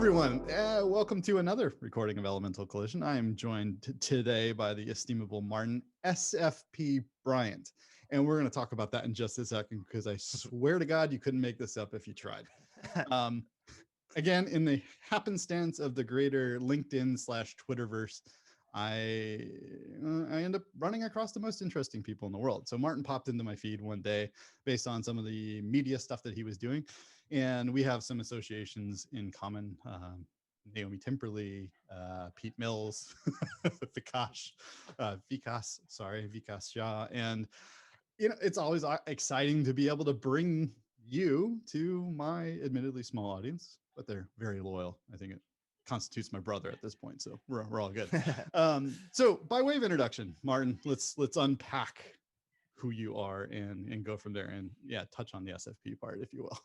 everyone. Welcome to another recording of Elemental Collision. I am joined today by the estimable Martin SFP Bryant. And we're going to talk about that in just a second, because I swear to God, you couldn't make this up if you tried. Again, in the happenstance of the greater LinkedIn/Twitterverse, I end up running across the most interesting people in the world. So Martin popped into my feed one day based on some of the media stuff that he was doing. And we have some associations in common. Naomi Timperley, Pete Mills, Vikas Shah. And, you know, it's always exciting to be able to bring you to my admittedly small audience, but they're very loyal. I think it constitutes my brother at this point, so we're all good. So by way of introduction, Martin, let's unpack who you are and go from there, and yeah, touch on the SFP part, if you will.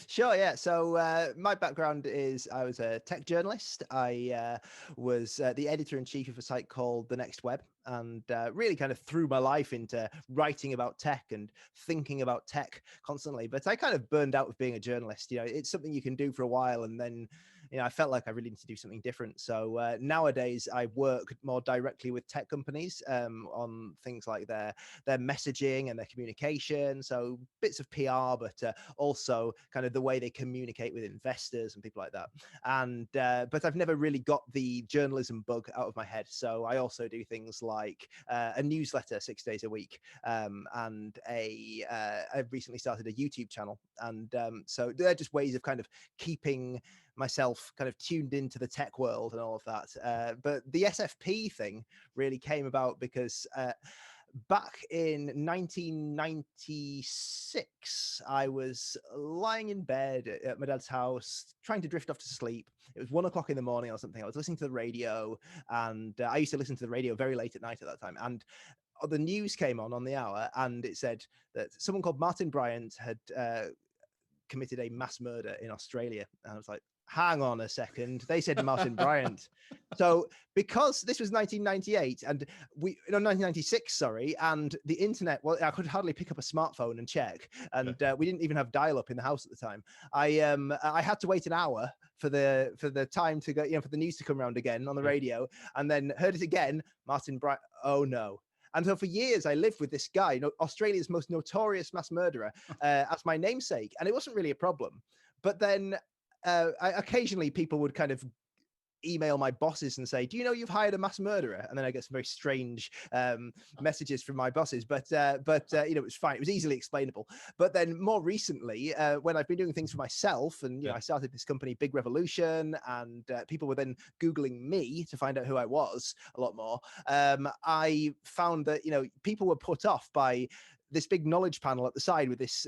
Sure, yeah. So my background is I was a tech journalist. I was the editor-in-chief of a site called The Next Web, and really kind of threw my life into writing about tech and thinking about tech constantly. But I kind of burned out with being a journalist. You know, it's something you can do for a while, and then, you know, I felt like I really need to do something different. So nowadays I work more directly with tech companies on things like their messaging and their communication. So bits of PR, but also kind of the way they communicate with investors and people like that. And but I've never really got the journalism bug out of my head. So I also do things like a newsletter 6 days a week, and I've recently started a YouTube channel. And so they're just ways of kind of keeping myself kind of tuned into the tech world and all of that. But the SFP thing really came about because back in 1996, I was lying in bed at my dad's house, trying to drift off to sleep. It was 1 o'clock in the morning or something. I was listening to the radio, and I used to listen to the radio very late at night at that time. And the news came on the hour, and it said that someone called Martin Bryant had committed a mass murder in Australia. And I was like, hang on a second, they said Martin Bryant. So because this was 1998 and 1996, sorry, and the internet, well, I could hardly pick up a smartphone and check, and we didn't even have dial-up in the house at the time. I had to wait an hour for the time to go, you know, for the news to come around again on the radio, and then heard it again, Martin Bryant. Oh no. And so for years, I lived with this guy, Australia's most notorious mass murderer, as my namesake. And it wasn't really a problem. But then occasionally people would kind of email my bosses and say, do you know you've hired a mass murderer? And then I get some very strange messages from my bosses, but you know, it was fine. It was easily explainable. But then more recently, when I've been doing things for myself, and you know, I started this company, Big Revolution, and people were then Googling me to find out who I was a lot more. I found that, you know, people were put off by this big knowledge panel at the side with this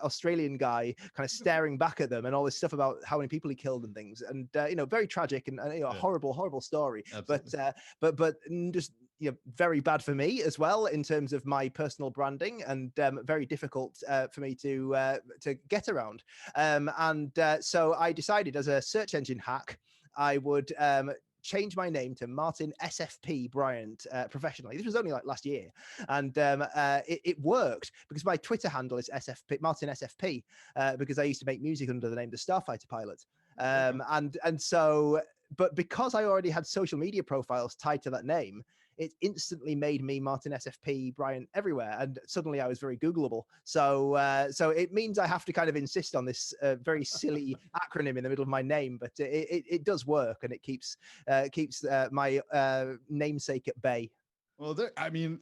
Australian guy kind of staring back at them, and all this stuff about how many people he killed and things, and you know, very tragic and you know, a horrible story. Absolutely. But just, you know, very bad for me as well in terms of my personal branding, and very difficult for me to get around. So I decided, as a search engine hack, I would change my name to Martin SFP Bryant professionally. This was only like last year, and it worked because my Twitter handle is SFP Martin SFP because I used to make music under the name the Starfighter pilot, and so, but because I already had social media profiles tied to that name, it instantly made me Martin SFP Bryant everywhere, and suddenly I was very Googleable. So it means I have to kind of insist on this very silly acronym in the middle of my name, but it does work, and it keeps my namesake at bay. Well, I mean,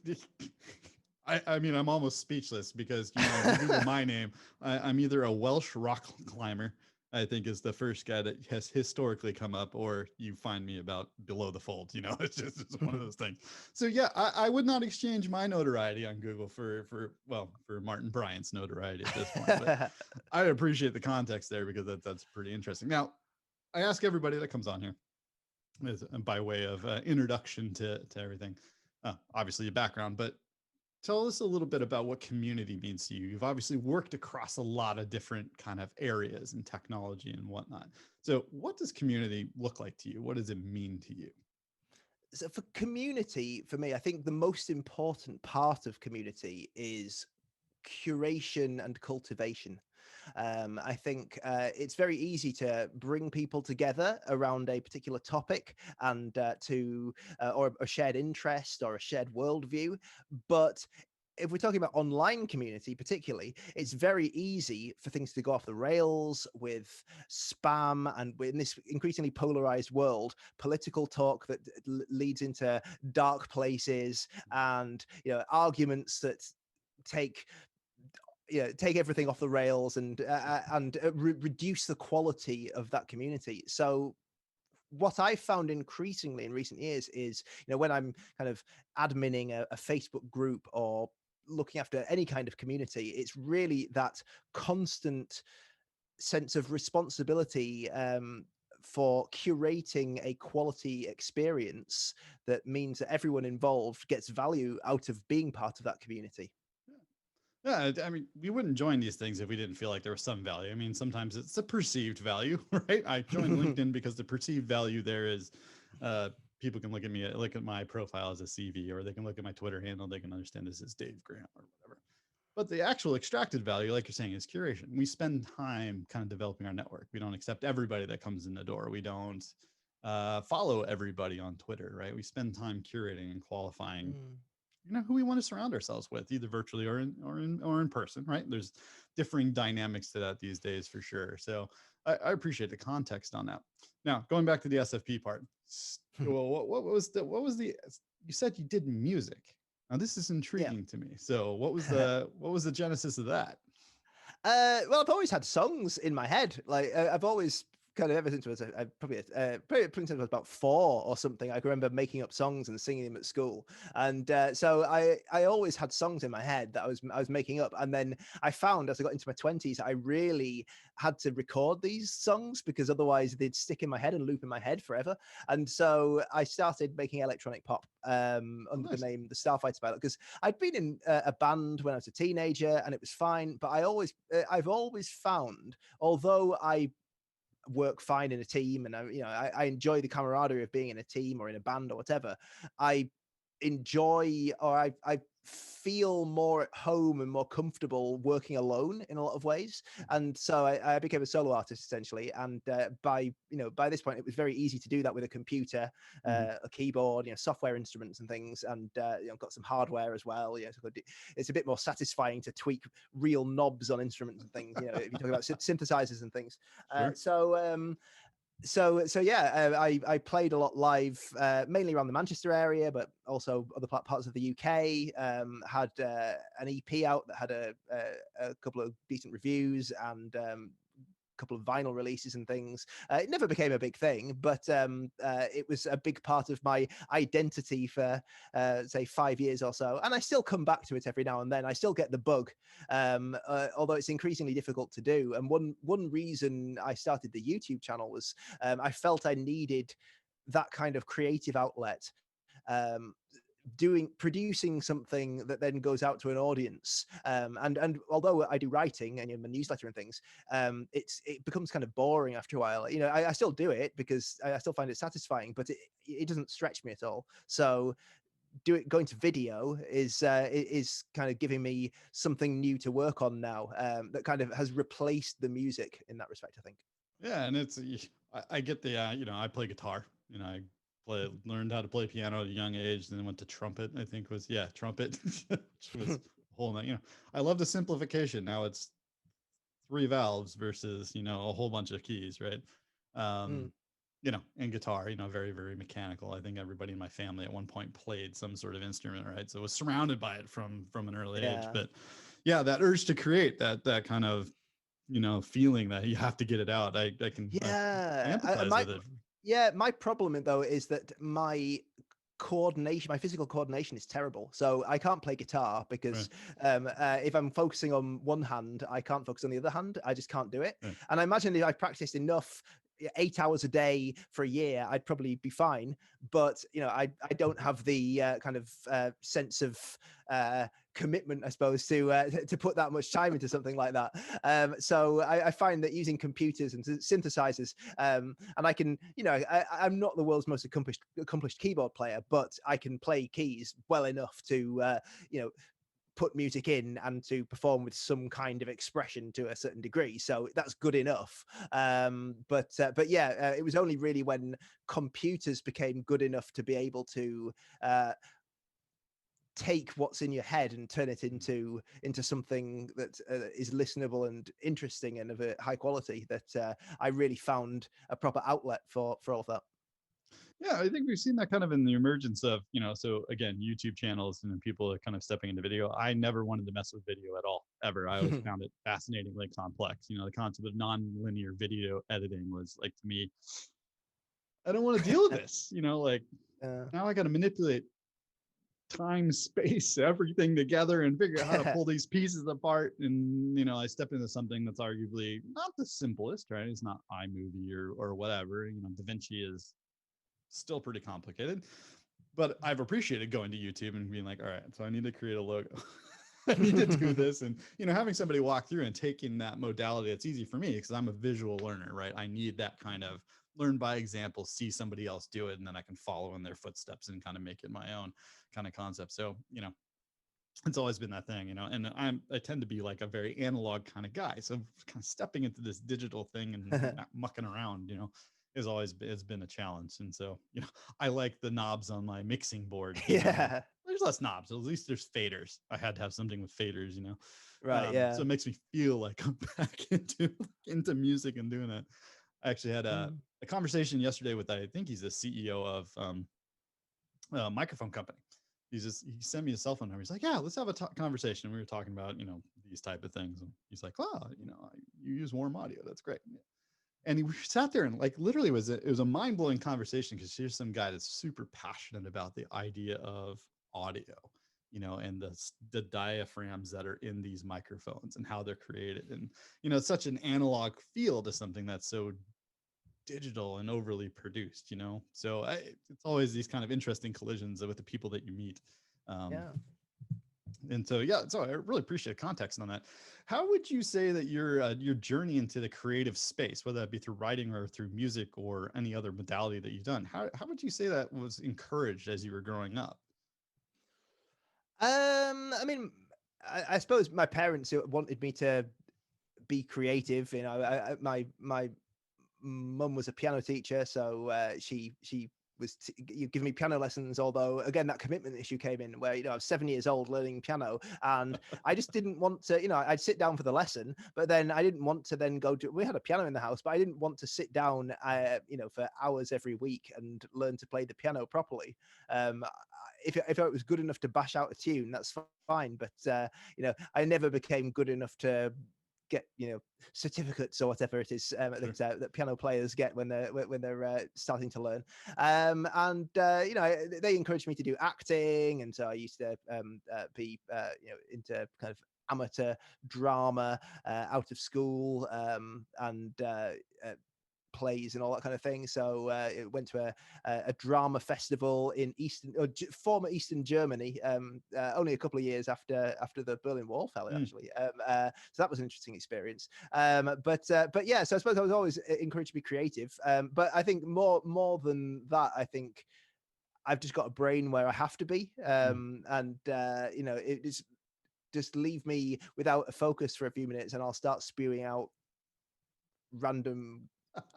I'm almost speechless, because, you know, if you Google my name, I'm either a Welsh rock climber, I think, is the first guy that has historically come up, or you find me about below the fold. You know, it's one of those things. So yeah, I would not exchange my notoriety on Google for Martin Bryant's notoriety at this point. But I appreciate the context there, because that's pretty interesting. Now, I ask everybody that comes on here, by way of introduction to everything, obviously your background, but tell us a little bit about what community means to you. You've obviously worked across a lot of different kind of areas in technology and whatnot. So what does community look like to you? What does it mean to you? So for community, for me, I think the most important part of community is curation and cultivation. I think it's very easy to bring people together around a particular topic and or a shared interest or a shared worldview. But if we're talking about online community particularly, it's very easy for things to go off the rails with spam, and in this increasingly polarized world, political talk that leads into dark places, and arguments that take take everything off the rails, and reduce the quality of that community. So what I found increasingly in recent years is, when I'm kind of adminning a Facebook group or looking after any kind of community, it's really that constant sense of responsibility for curating a quality experience that means that everyone involved gets value out of being part of that community. Yeah, I mean, we wouldn't join these things if we didn't feel like there was some value. I mean, sometimes it's a perceived value, right? I joined LinkedIn because the perceived value there is people can look at my profile as a CV, or they can look at my Twitter handle. They can understand this is Dave Graham or whatever. But the actual extracted value, like you're saying, is curation. We spend time kind of developing our network. We don't accept everybody that comes in the door. We don't follow everybody on Twitter, right? We spend time curating and qualifying who we want to surround ourselves with, either virtually or in person, right? There's differing dynamics to that these days for sure. So I appreciate the context on that. Now, going back to the SFP part, well, what was the you said you did music. Now this is Yeah. intriguing to me. So what was the genesis of that? Well, I've always had songs in my head. Like I've always kind of, ever since I was probably since I was about 4 or something, I can remember making up songs and singing them at school. And so I always had songs in my head that I was making up. And then I found, as I got into my 20s, I really had to record these songs, because otherwise they'd stick in my head and loop in my head forever. And so I started making electronic pop under the name the Starfighter Pilot, because I'd been in a band when I was a teenager and it was fine. But I've always found, although I work fine in a team, and I enjoy the camaraderie of being in a team or in a band or whatever, I enjoy, or I feel more at home and more comfortable working alone in a lot of ways. And so I became a solo artist essentially. And by this point, it was very easy to do that with a computer, a keyboard, software instruments and things, and got some hardware as well. So it's a bit more satisfying to tweak real knobs on instruments and things. If you talk about synthesizers and things. Sure. So yeah, I played a lot live, mainly around the Manchester area, but also other parts of the UK. Had an EP out that had a couple of decent reviews, and couple of vinyl releases and things. It never became a big thing, but it was a big part of my identity for say 5 years or so. And I still come back to it every now and then. I still get the bug, although it's increasingly difficult to do. And one reason I started the YouTube channel was I felt I needed that kind of creative outlet. Producing something that then goes out to an audience, and although I do writing and my newsletter and things, it becomes kind of boring after a while. I still do it because I still find it satisfying, but it doesn't stretch me at all. So going to video is kind of giving me something new to work on now, that kind of has replaced the music in that respect, I think. Yeah, and I get the I play guitar. I learned how to play piano at a young age, then went to trumpet. I think was trumpet, which was a whole. I love the simplification. Now it's 3 valves versus a whole bunch of keys, right? And guitar, very, very mechanical. I think everybody in my family at one point played some sort of instrument, right? So I was surrounded by it from an early age. But yeah, that urge to create that kind of feeling that you have to get it out. I can I empathize with it. Yeah, my problem though is that my physical coordination is terrible. So I can't play guitar because if I'm focusing on one hand, I can't focus on the other hand. I just can't do it. And I imagine if I practiced enough, 8 hours a day for a year, I'd probably be fine. But I don't have the kind of sense of commitment, I suppose, to put that much time into something like that. So I find that using computers and synthesizers, and I can, I'm not the world's most accomplished keyboard player, but I can play keys well enough to, put music in and to perform with some kind of expression to a certain degree. So that's good enough. But yeah, it was only really when computers became good enough to be able to take what's in your head and turn it into something that is listenable and interesting and of a high quality, that I really found a proper outlet for all of that. Yeah, I think we've seen that kind of in the emergence of, so again, YouTube channels and then people are kind of stepping into video. I never wanted to mess with video at all, ever. I always found it fascinatingly complex. The concept of non-linear video editing was like, to me, I don't want to deal with this, like now I got to manipulate time, space, everything together and figure out how to pull these pieces apart. And, I stepped into something that's arguably not the simplest, right? It's not iMovie or whatever. DaVinci is still pretty complicated, but I've appreciated going to YouTube and being like, all right, so I need to create a logo. I need to do this. And, having somebody walk through and taking that modality, it's easy for me because I'm a visual learner, right? I need that kind of learn by example, see somebody else do it, and then I can follow in their footsteps and kind of make it my own kind of concept. So, it's always been that thing, and I tend to be like a very analog kind of guy. So kind of stepping into this digital thing and not mucking around, has been a challenge. And so, I like the knobs on my mixing board. Yeah. There's less knobs. At least there's faders. I had to have something with faders, Right. Yeah. So it makes me feel like I'm back into music and doing it. I actually had a conversation yesterday with, I think he's the CEO of a microphone company. He sent me a cell phone number. He's like, yeah, let's have a conversation. And we were talking about, these type of things. And he's like, well, you use warm audio. That's great. And we sat there and like literally it was a mind-blowing conversation, because here's some guy that's super passionate about the idea of audio, and the diaphragms that are in these microphones and how they're created. And, it's such an analog feel to something that's so digital and overly produced, so it's always these kind of interesting collisions with the people that you meet. Yeah. And so, yeah, so I really appreciate context on that. How would you say that your journey into the creative space, whether that be through writing or through music or any other modality that you've done, how would you say that was encouraged as you were growing up? I mean, I suppose my parents wanted me to be creative. My mum was a piano teacher, so she was giving me piano lessons. Although again, that commitment issue came in, where I was 7 years old learning piano, and I just didn't want to. I'd sit down for the lesson, but then I didn't want to then go to. We had a piano in the house, but I didn't want to sit down, for hours every week and learn to play the piano properly. If it was good enough to bash out a tune, that's fine. But I never became good enough to get certificates or whatever it is that piano players get when they're starting to learn. They encouraged me to do acting, and so I used to be into kind of amateur drama out of school, and plays and all that kind of thing. So it went to a drama festival in former Eastern Germany, only a couple of years after the Berlin Wall fell, actually. So that was an interesting experience. But yeah, so I suppose I was always encouraged to be creative. But I think more than that, I think I've just got a brain where I have to be, it is just leave me without a focus for a few minutes, and I'll start spewing out random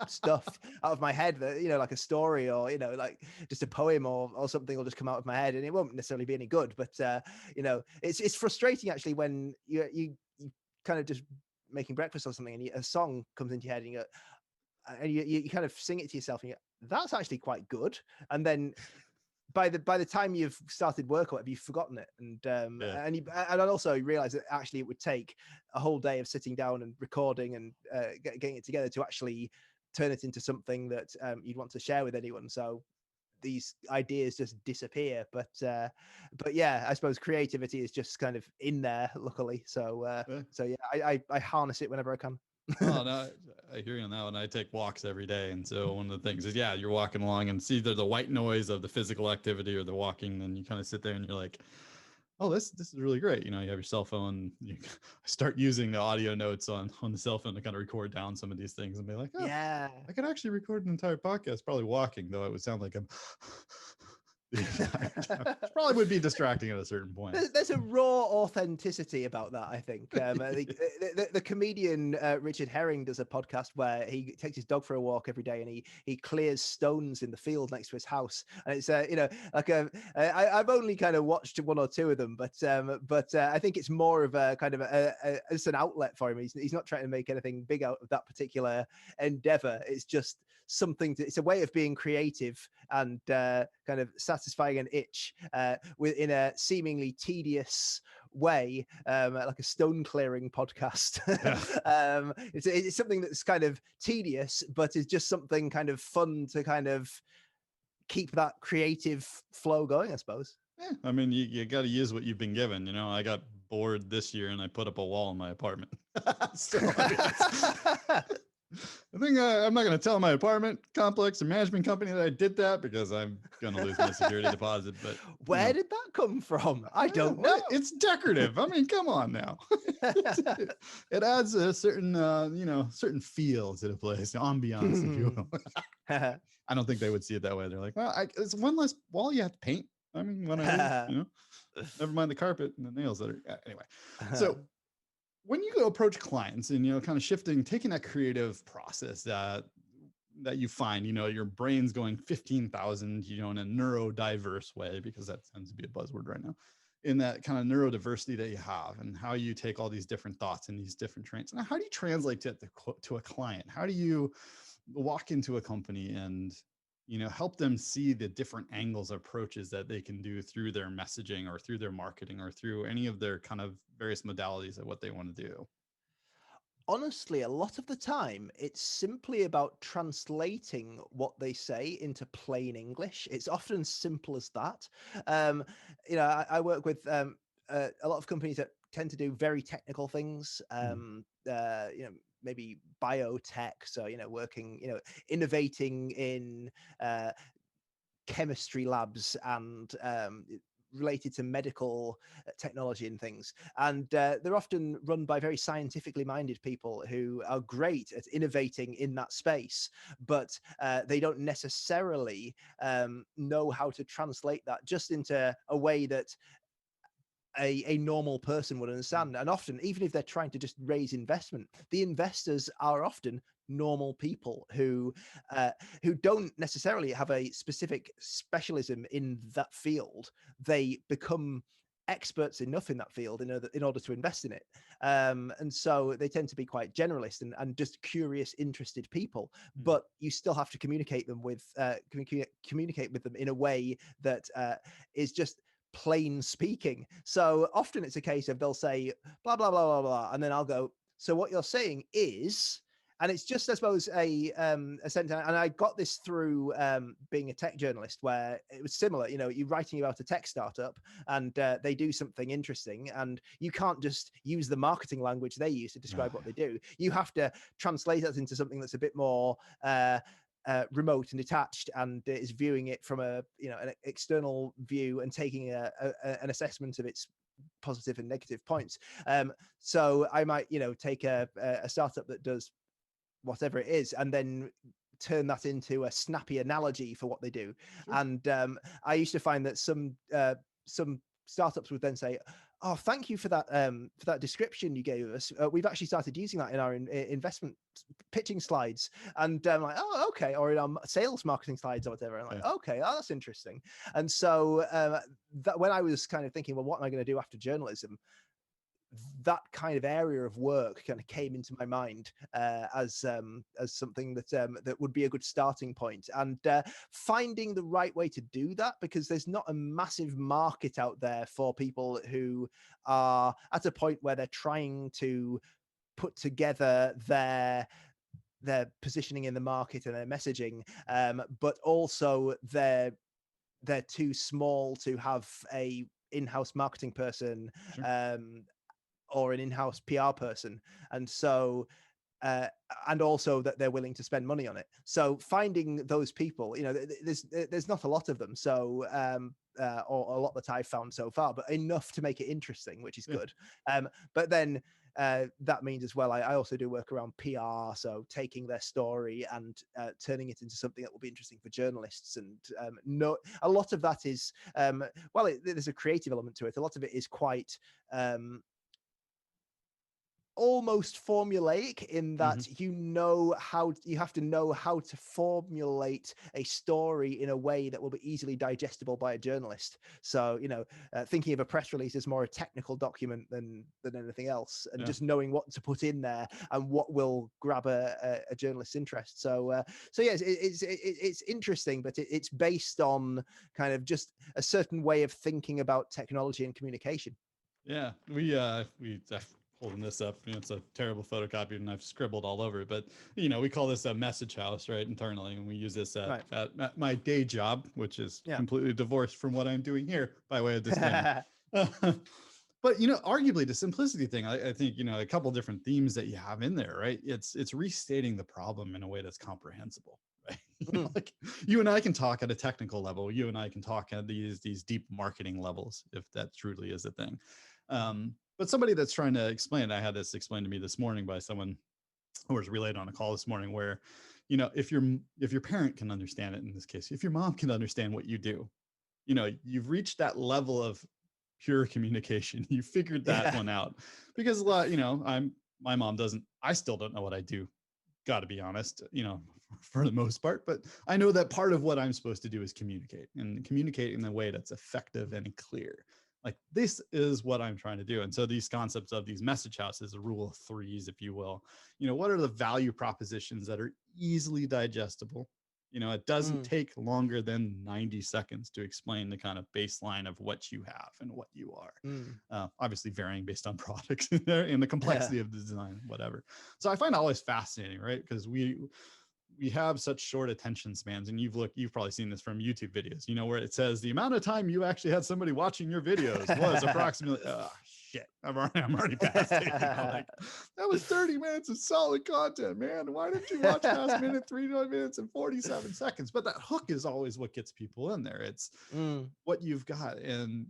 stuff out of my head that like a story, or like just a poem or something will just come out of my head, and it won't necessarily be any good, but it's frustrating actually when you kind of just making breakfast or something, and a song comes into your head, and you kind of sing it to yourself, and that's actually quite good, and then by the time you've started work or whatever, you've forgotten it, and I also realized that actually it would take a whole day of sitting down and recording and getting it together to actually turn it into something that you'd want to share with anyone. So these ideas just disappear. But yeah, I suppose creativity is just kind of in there, luckily. So yeah, I harness it whenever I can. Oh no, I hear you on that one. I take walks every day, and so one of the things is, yeah, you're walking along and see either the white noise of the physical activity or the walking, and you kind of sit there and you're like, oh, this is really great. You have your cell phone. You start using the audio notes on the cell phone to kind of record down some of these things and be like, oh, yeah, I could actually record an entire podcast, probably walking, though it would sound like I'm it's probably it would be distracting at a certain point. There's a raw authenticity about that, I think. The comedian Richard Herring does a podcast where he takes his dog for a walk every day, and he clears stones in the field next to his house. And it's like I've only kind of watched one or two of them, but I think it's more of a kind of it's an outlet for him. He's not trying to make anything big out of that particular endeavor. It's just something it's a way of being creative and kind of satisfying an itch in a seemingly tedious way, like a stone clearing podcast. It's something that's kind of tedious, but is just something kind of fun to kind of keep that creative flow going, I suppose. Yeah, I mean, you got to use what you've been given. I got bored this year and I put up a wall in my apartment. So, I think I'm not going to tell my apartment complex or management company that I did that, because I'm going to lose my security deposit. But where did that come from? I don't know. It's decorative. I mean, come on now. It adds a certain, certain feel to the place, ambiance, if you will. I don't think they would see it that way. They're like, well, it's one less wall you have to paint. I mean, when I leave, never mind the carpet and the nails that are anyway. So when you go approach clients and, kind of taking that creative process that you find, your brain's going 15,000, in a neurodiverse way, because that tends to be a buzzword right now, in that kind of neurodiversity that you have, and how you take all these different thoughts and these different traits. And how do you translate it to a client? How do you walk into a company and, help them see the different angles, approaches that they can do through their messaging or through their marketing or through any of their kind of various modalities of what they want to do? Honestly, a lot of the time, it's simply about translating what they say into plain English. It's often simple as that. I work with a lot of companies that tend to do very technical things. Maybe biotech, so working, innovating in chemistry labs and related to medical technology and things. And they're often run by very scientifically minded people who are great at innovating in that space, but they don't necessarily know how to translate that just into a way that a normal person would understand. And often, even if they're trying to just raise investment, the investors are often normal people who don't necessarily have a specific specialism in that field. They become experts enough in that field in order to invest in it. And so they tend to be quite generalist and just curious, interested people. But you still have to communicate them with communicate with them in a way that is just plain speaking. So often it's a case of they'll say blah blah blah blah blah, and then I'll go, so what you're saying is, and it's just, I suppose, a sentence. And I got this through being a tech journalist, where it was similar. You're writing about a tech startup, and they do something interesting, and you can't just use the marketing language they use to describe what they do. You have to translate that into something that's a bit more remote and detached, and is viewing it from an external view and taking an assessment of its positive and negative points. So I might take a startup that does whatever it is, and then turn that into a snappy analogy for what they do. Sure. And I used to find that some startups would then say, oh, thank you for that description you gave us. We've actually started using that in our investment pitching slides. And I'm like, oh, okay. Or in our sales marketing slides or whatever. I'm like, okay, oh, that's interesting. And so that when I was kind of thinking, well, what am I going to do after journalism? That kind of area of work kind of came into my mind as something that would be a good starting point, and finding the right way to do that, because there's not a massive market out there for people who are at a point where they're trying to put together their positioning in the market and their messaging, but also they're too small to have a in-house marketing person. Sure. Or an in-house PR person. And so, and also that they're willing to spend money on it. So finding those people, there's not a lot of them. So or a lot that I've found so far, but enough to make it interesting, which is Yeah. good. But then that means as well, I also do work around PR, so taking their story and turning it into something that will be interesting for journalists. And no, a lot of that is there's a creative element to it. A lot of it is quite almost formulaic in that Mhm. you have to know how to formulate a story in a way that will be easily digestible by a journalist. So thinking of a press release as more a technical document than anything else, and Yeah. just knowing what to put in there and what will grab a journalist's interest. So yes, it's interesting, but it's based on kind of just a certain way of thinking about technology and communication. Yeah, we holding this up. It's a terrible photocopy, and I've scribbled all over it. But we call this a message house, right, internally, and we use this Right. at my day job, which is Yeah. completely divorced from what I'm doing here. By way of disclaimer. But arguably the simplicity thing, I think a couple different themes that you have in there, right? It's restating the problem in a way that's comprehensible, right? Like you and I can talk at a technical level. You and I can talk at these deep marketing levels, if that truly is a thing. But somebody that's trying to explain, I had this explained to me this morning by someone who was relayed on a call this morning, where if your parent can understand it, in this case, if your mom can understand what you do, you've reached that level of pure communication. You figured that Yeah. one out. Because a lot, my mom doesn't, I still don't know what I do, got to be honest, for the most part. But I know that part of what I'm supposed to do is communicate, and communicate in a way that's effective and clear. Like, this is what I'm trying to do. And so these concepts of these message houses, the rule of threes, if you will, what are the value propositions that are easily digestible? It doesn't take longer than 90 seconds to explain the kind of baseline of what you have and what you are. Obviously varying based on products and the complexity of the design, whatever. So I find it always fascinating, right? Because we have such short attention spans, and you've probably seen this from YouTube videos, where it says the amount of time you actually had somebody watching your videos was approximately, shit, I'm already past it. Like, that was 30 minutes of solid content, man. Why didn't you watch past minute 3 minutes and 47 seconds? But that hook is always what gets people in there. It's what you've got. And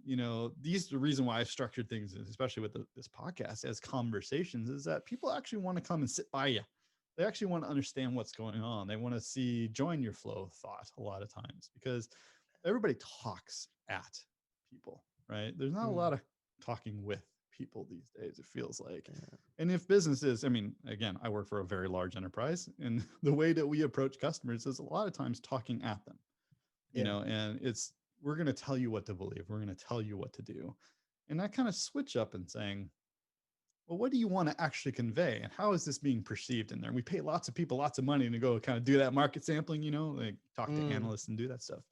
these the reason why I've structured things, especially with this podcast, as conversations, is that people actually want to come and sit by you. They actually want to understand what's going on. They want to join your flow of thought a lot of times, because everybody talks at people, right? There's not a lot of talking with people these days, it feels like. And if businesses, again, I work for a very large enterprise, and the way that we approach customers is a lot of times talking at them, and we're going to tell you what to believe. We're going to tell you what to do. And I kind of switch up and saying, well, what do you want to actually convey, and how is this being perceived in there? And we pay lots of people lots of money to go kind of do that market sampling, like talk to analysts and do that stuff.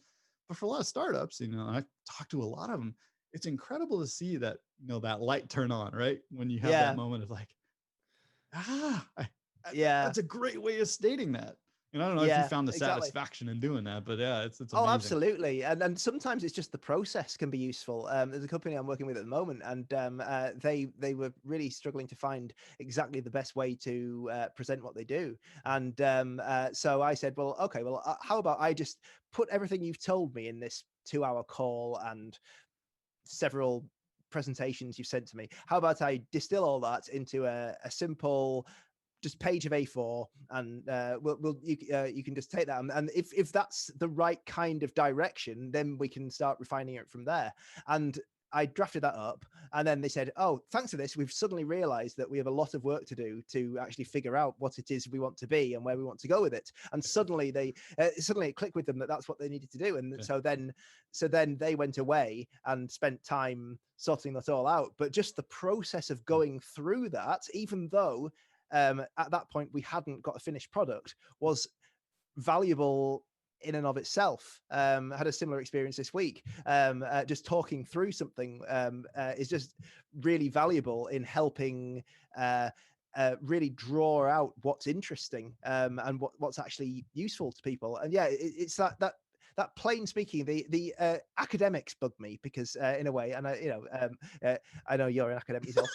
But for a lot of startups, I talk to a lot of them, it's incredible to see that, that light turn on, right? When you have that moment of like, that's a great way of stating that. And I don't know if you found the satisfaction in doing that, but yeah, it's amazing. Oh, absolutely. And sometimes it's just the process can be useful. There's a company I'm working with at the moment, and they were really struggling to find exactly the best way to present what they do. And so I said, well, okay, how about I just put everything you've told me in this 2-hour call and several presentations you've sent to me. How about I distill all that into a simple just page of A4, and you can just take that, and if that's the right kind of direction, then we can start refining it from there. And I drafted that up, and then they said, oh, thanks for this, we've suddenly realized that we have a lot of work to do to actually figure out what it is we want to be and where we want to go with it. And suddenly it clicked with them that that's what they needed to do. And so then they went away and spent time sorting that all out. But just the process of going through that, even though at that point we hadn't got a finished product, was valuable in and of itself. I had a similar experience this week. Just talking through something is just really valuable in helping really draw out what's interesting and what's actually useful to people. And yeah, it's that plain speaking, the academics bug me, because in a way, and I know you're an academic yourself.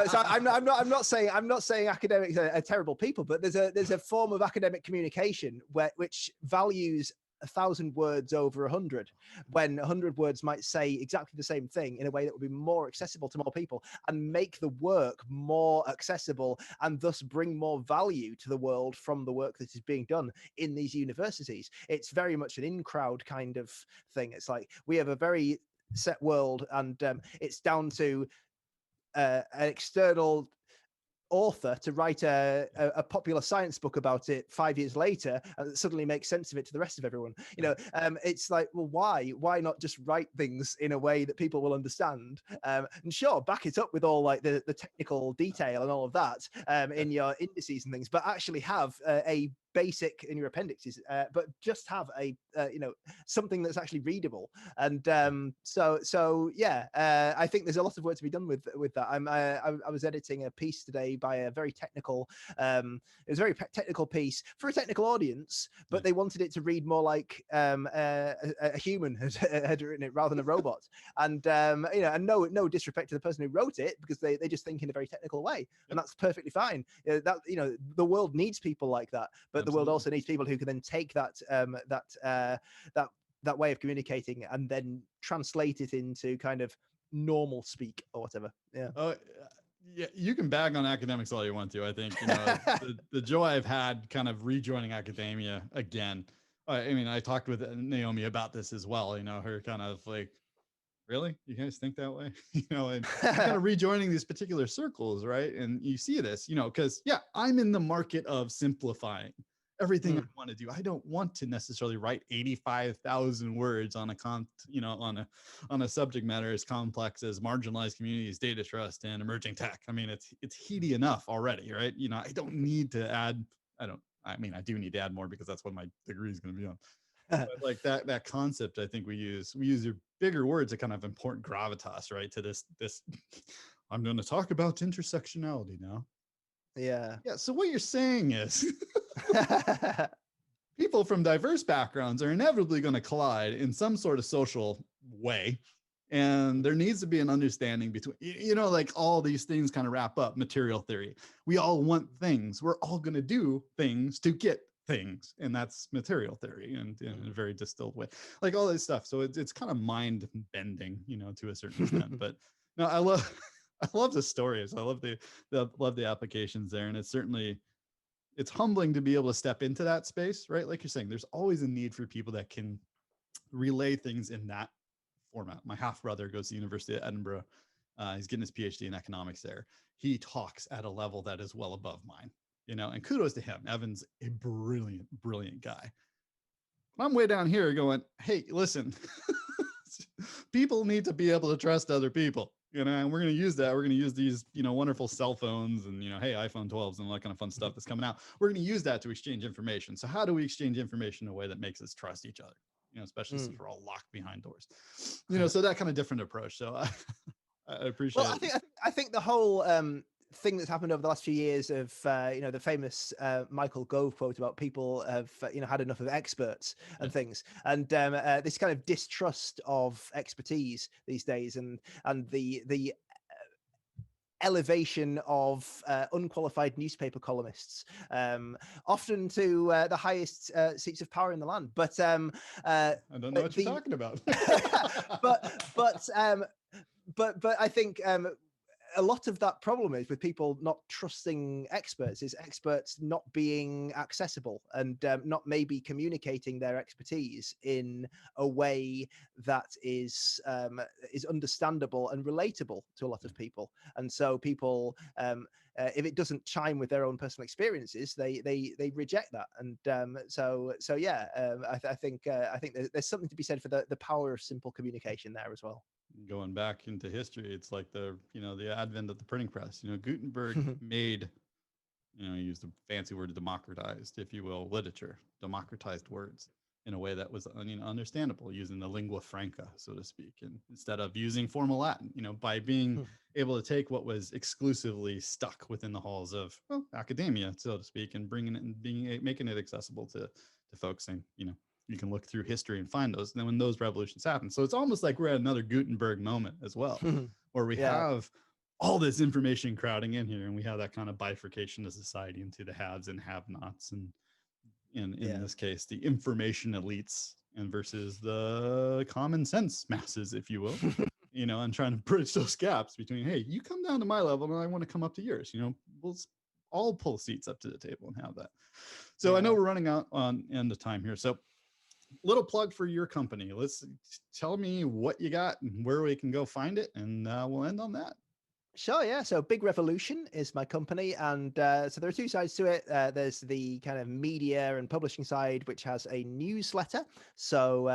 So I'm not saying academics are terrible people, but there's a form of academic communication which values 1,000 words over 100, when 100 words might say exactly the same thing in a way that would be more accessible to more people and make the work more accessible, and thus bring more value to the world from the work that is being done in these universities. It's very much an in-crowd kind of thing. It's like we have a very set world, and it's down to an external author to write a popular science book about it 5 years later, and it suddenly makes sense of it to the rest of everyone. It's like, well, why not just write things in a way that people will understand, and sure, back it up with all like the technical detail and all of that in your indices and things, but actually have a basic in your appendixes, but just have a something that's actually readable. And I think there's a lot of work to be done with that. I was editing a piece today by a very technical, it was a very technical piece for a technical audience, but they wanted it to read more like a human had written it rather than a robot. And and no disrespect to the person who wrote it, because they just think in a very technical way, and that's perfectly fine. The world needs people like that, but the world also needs people who can then take that way of communicating and then translate it into kind of normal speak or whatever. Yeah. Oh, yeah. You can bag on academics all you want to. I think the joy I've had kind of rejoining academia again. I mean, I talked with Naomi about this as well. Her kind of like, really, you guys think that way? And kind of rejoining these particular circles, right? And you see this, because I'm in the market of simplifying everything I want to do. I don't want to necessarily write 85,000 words on on a subject matter as complex as marginalized communities, data trust, and emerging tech. I mean, it's heady enough already, right? I don't need to add. I do need to add more, because that's what my degree is going to be on. But like that concept, I think we use your bigger words that kind of important gravitas, right? To this I'm going to talk about intersectionality now. Yeah. So what you're saying is people from diverse backgrounds are inevitably going to collide in some sort of social way. And there needs to be an understanding between, like all these things kind of wrap up material theory. We all want things. We're all going to do things to get things. And that's material theory, and in a very distilled way, like all this stuff. So it's kind of mind bending, to a certain extent. But no, I love the stories. I love the applications there. And it's humbling to be able to step into that space, right? Like you're saying, there's always a need for people that can relay things in that format. My half brother goes to the University of Edinburgh. He's getting his PhD in economics there. He talks at a level that is well above mine, and kudos to him. Evan's a brilliant, brilliant guy. I'm way down here going, hey, listen, people need to be able to trust other people. And we're going to use that. We're going to use these, wonderful cell phones and, hey, iPhone 12s and all that kind of fun stuff that's coming out. We're going to use that to exchange information. So how do we exchange information in a way that makes us trust each other? Especially since we're all locked behind doors, so that kind of different approach. So I appreciate it. I think the whole thing that's happened over the last few years of the famous Michael Gove quote about people have had enough of experts and things, and this kind of distrust of expertise these days, and the elevation of unqualified newspaper columnists, often to the highest seats of power in the land. But I don't know what you're talking about. but I think a lot of that problem is with people not trusting experts, is experts not being accessible and not maybe communicating their expertise in a way that is understandable and relatable to a lot of people. And so people, if it doesn't chime with their own personal experiences, they reject that. And I think there's something to be said for the power of simple communication there as well. Going back into history, it's like the advent of the printing press. Gutenberg made, he used the fancy word democratized, if you will, literature, democratized words in a way that was understandable, using the lingua franca, so to speak, and instead of using formal Latin, by being able to take what was exclusively stuck within the halls of academia, so to speak, and bringing it and making it accessible to folks. And you can look through history and find those. And then when those revolutions happen, so it's almost like we're at another Gutenberg moment as well, where we have all this information crowding in here, and we have that kind of bifurcation of society into the haves and have-nots, and in Yeah. this case, the information elites and versus the common sense masses, if you will. And trying to bridge those gaps between, hey, you come down to my level and I want to come up to yours. We'll all pull seats up to the table and have that. So I know Yeah. we're running out on end of time here. So little plug for your company. Let's tell me what you got and where we can go find it, and we'll end on that. Sure, yeah. So Big Revolution is my company, and so there are two sides to it. There's the kind of media and publishing side, which has a newsletter. So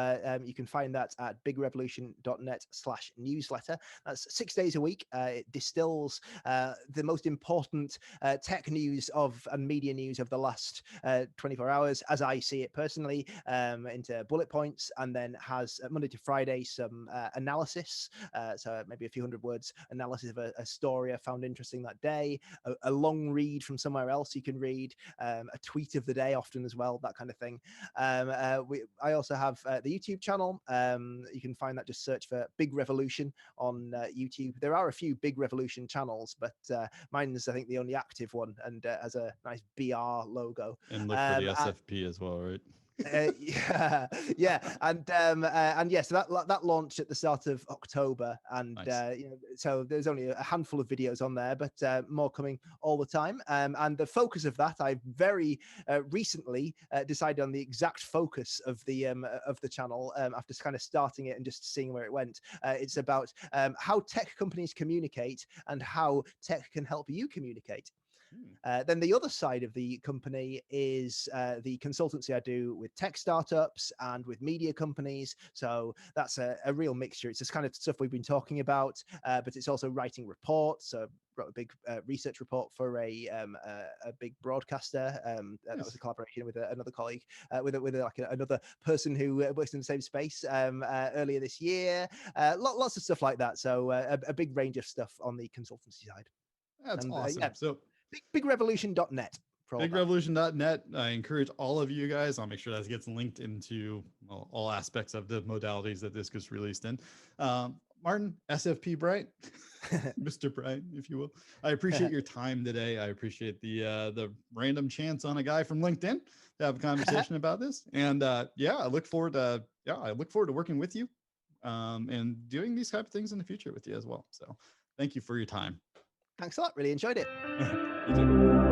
you can find that at bigrevolution.net/newsletter. That's 6 days a week. It distills the most important tech news and media news of the last 24 hours, as I see it personally, into bullet points, and then has Monday to Friday some analysis. So maybe a few hundred words analysis of a story I found interesting that day, a long read from somewhere else you can read, a tweet of the day often as well, that kind of thing. I also have the YouTube channel. You can find that, just search for Big Revolution on YouTube. There are a few Big Revolution channels, but mine is, I think, the only active one, and has a nice BR logo. And look for the SFP as well, right? Yeah, and yeah, so that launched at the start of October, and Nice. so there's only a handful of videos on there, but more coming all the time. And the focus of that, I very recently decided on the exact focus of the channel, after kind of starting it and just seeing where it went. It's about how tech companies communicate and how tech can help you communicate. Then the other side of the company is the consultancy I do with tech startups and with media companies. So that's a real mixture. It's this kind of stuff we've been talking about, but it's also writing reports. So I wrote a big research report for a big broadcaster. That was a collaboration with another colleague, with another person who works in the same space earlier this year. Lots of stuff like that. So a big range of stuff on the consultancy side. That's And awesome. yeah, So bigrevolution.net for all that. bigrevolution.net. I encourage all of you guys. I'll make sure that gets linked into all aspects of the modalities that this gets released in. Martin, SFP Bryant, Mr. Bryant, if you will. I appreciate your time today. I appreciate the random chance on a guy from LinkedIn to have a conversation about this. And yeah, I look forward to working with you and doing these type of things in the future with you as well. So thank you for your time. Thanks a lot. Really enjoyed it. You too.